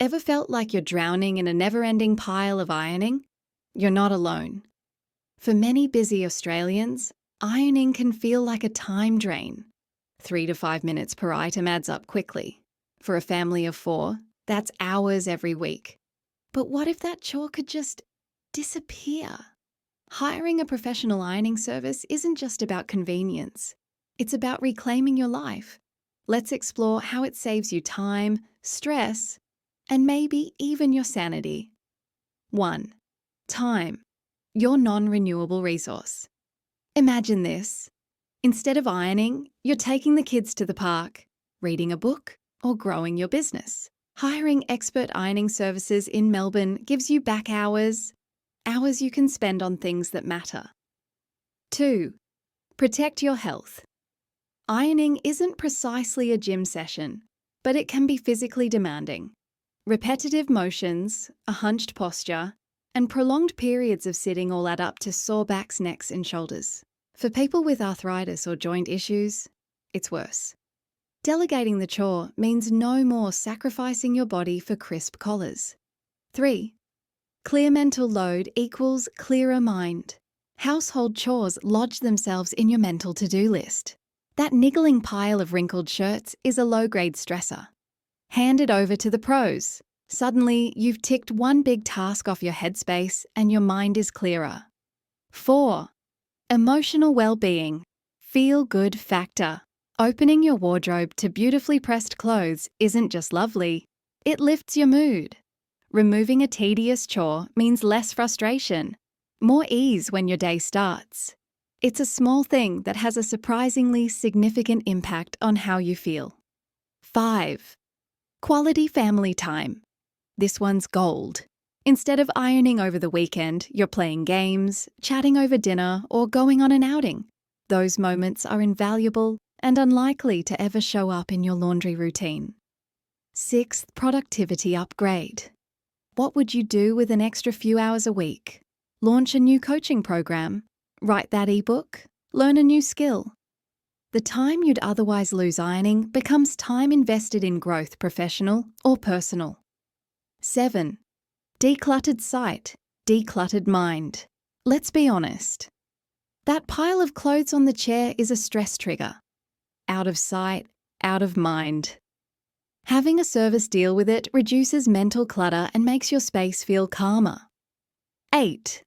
Ever felt like you're drowning in a never-ending pile of ironing? You're not alone. For many busy Australians, ironing can feel like a time drain. 3 to 5 minutes per item adds up quickly. For a family of 4, that's hours every week. But what if that chore could just disappear? Hiring a professional ironing service isn't just about convenience. It's about reclaiming your life. Let's explore how it saves you time, stress, and maybe even your sanity. 1. Time, your non-renewable resource. Imagine this. Instead of ironing, you're taking the kids to the park, reading a book, or growing your business. Hiring expert ironing services in Melbourne gives you back hours you can spend on things that matter. 2. Protect your health. Ironing isn't precisely a gym session, but it can be physically demanding. Repetitive motions, a hunched posture, and prolonged periods of sitting all add up to sore backs, necks, and shoulders. For people with arthritis or joint issues, it's worse. Delegating the chore means no more sacrificing your body for crisp collars. 3. Clear mental load equals clearer mind. Household chores lodge themselves in your mental to-do list. That niggling pile of wrinkled shirts is a low-grade stressor. Hand it over to the pros. Suddenly, you've ticked one big task off your headspace and your mind is clearer. 4. Emotional well-being. Feel-good factor. Opening your wardrobe to beautifully pressed clothes isn't just lovely, it lifts your mood. Removing a tedious chore means less frustration, more ease when your day starts. It's a small thing that has a surprisingly significant impact on how you feel. 5. Quality family time. This one's gold. Instead of ironing over the weekend, you're playing games, chatting over dinner, or going on an outing. Those moments are invaluable and unlikely to ever show up in your laundry routine. 6th, productivity upgrade. What would you do with an extra few hours a week? Launch a new coaching program? Write that ebook? Learn a new skill? The time you'd otherwise lose ironing becomes time invested in growth, professional or personal. 7. Decluttered sight, decluttered mind. Let's be honest. That pile of clothes on the chair is a stress trigger. Out of sight, out of mind. Having a service deal with it reduces mental clutter and makes your space feel calmer. 8.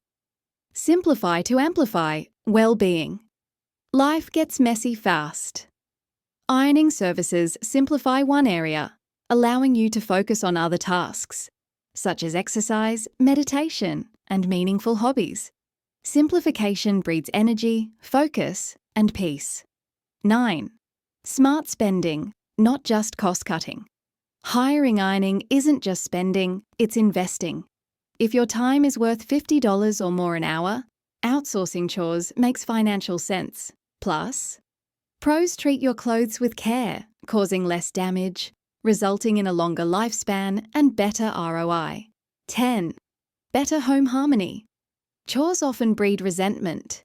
Simplify to amplify, well-being. Life gets messy fast. Ironing services simplify one area, allowing you to focus on other tasks, such as exercise, meditation, and meaningful hobbies. Simplification breeds energy, focus, and peace. 9. Smart spending, not just cost-cutting. Hiring ironing isn't just spending, it's investing. If your time is worth $50 or more an hour, outsourcing chores makes financial sense. Plus, pros treat your clothes with care, causing less damage, resulting in a longer lifespan and better ROI. 10. Better home harmony. Chores often breed resentment.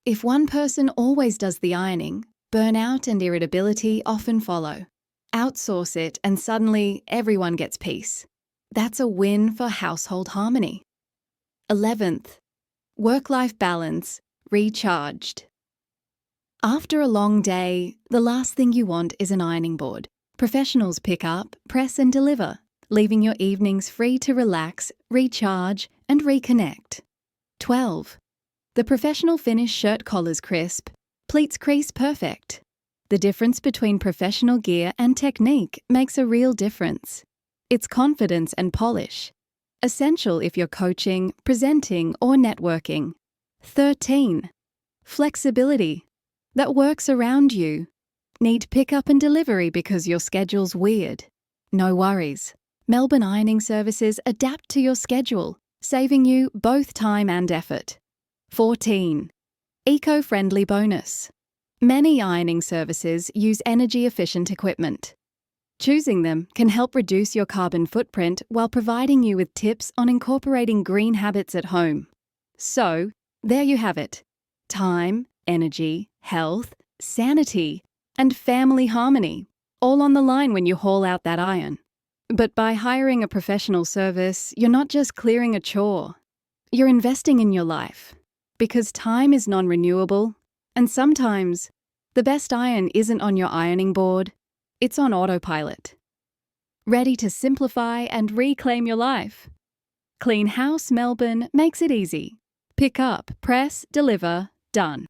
If one person always does the ironing, burnout and irritability often follow. Outsource it and suddenly everyone gets peace. That's a win for household harmony. 11th, work-life balance, recharged. After a long day, the last thing you want is an ironing board. Professionals pick up, press and deliver, leaving your evenings free to relax, recharge and reconnect. 12. The professional finish shirt collar's crisp, pleats crease perfect. The difference between professional gear and technique makes a real difference. It's confidence and polish. Essential if you're coaching, presenting, or networking. 13. Flexibility. That works around you. Need pickup and delivery because your schedule's weird? No worries. Melbourne Ironing Services adapt to your schedule, saving you both time and effort. 14. Eco-friendly bonus. Many ironing services use energy-efficient equipment. Choosing them can help reduce your carbon footprint while providing you with tips on incorporating green habits at home. So, there you have it. Time, energy, health, sanity, and family harmony, all on the line when you haul out that iron. But by hiring a professional service, you're not just clearing a chore. You're investing in your life. Because time is non-renewable, and sometimes the best iron isn't on your ironing board, it's on autopilot. Ready to simplify and reclaim your life? Clean House Melbourne makes it easy. Pick up, press, deliver, done.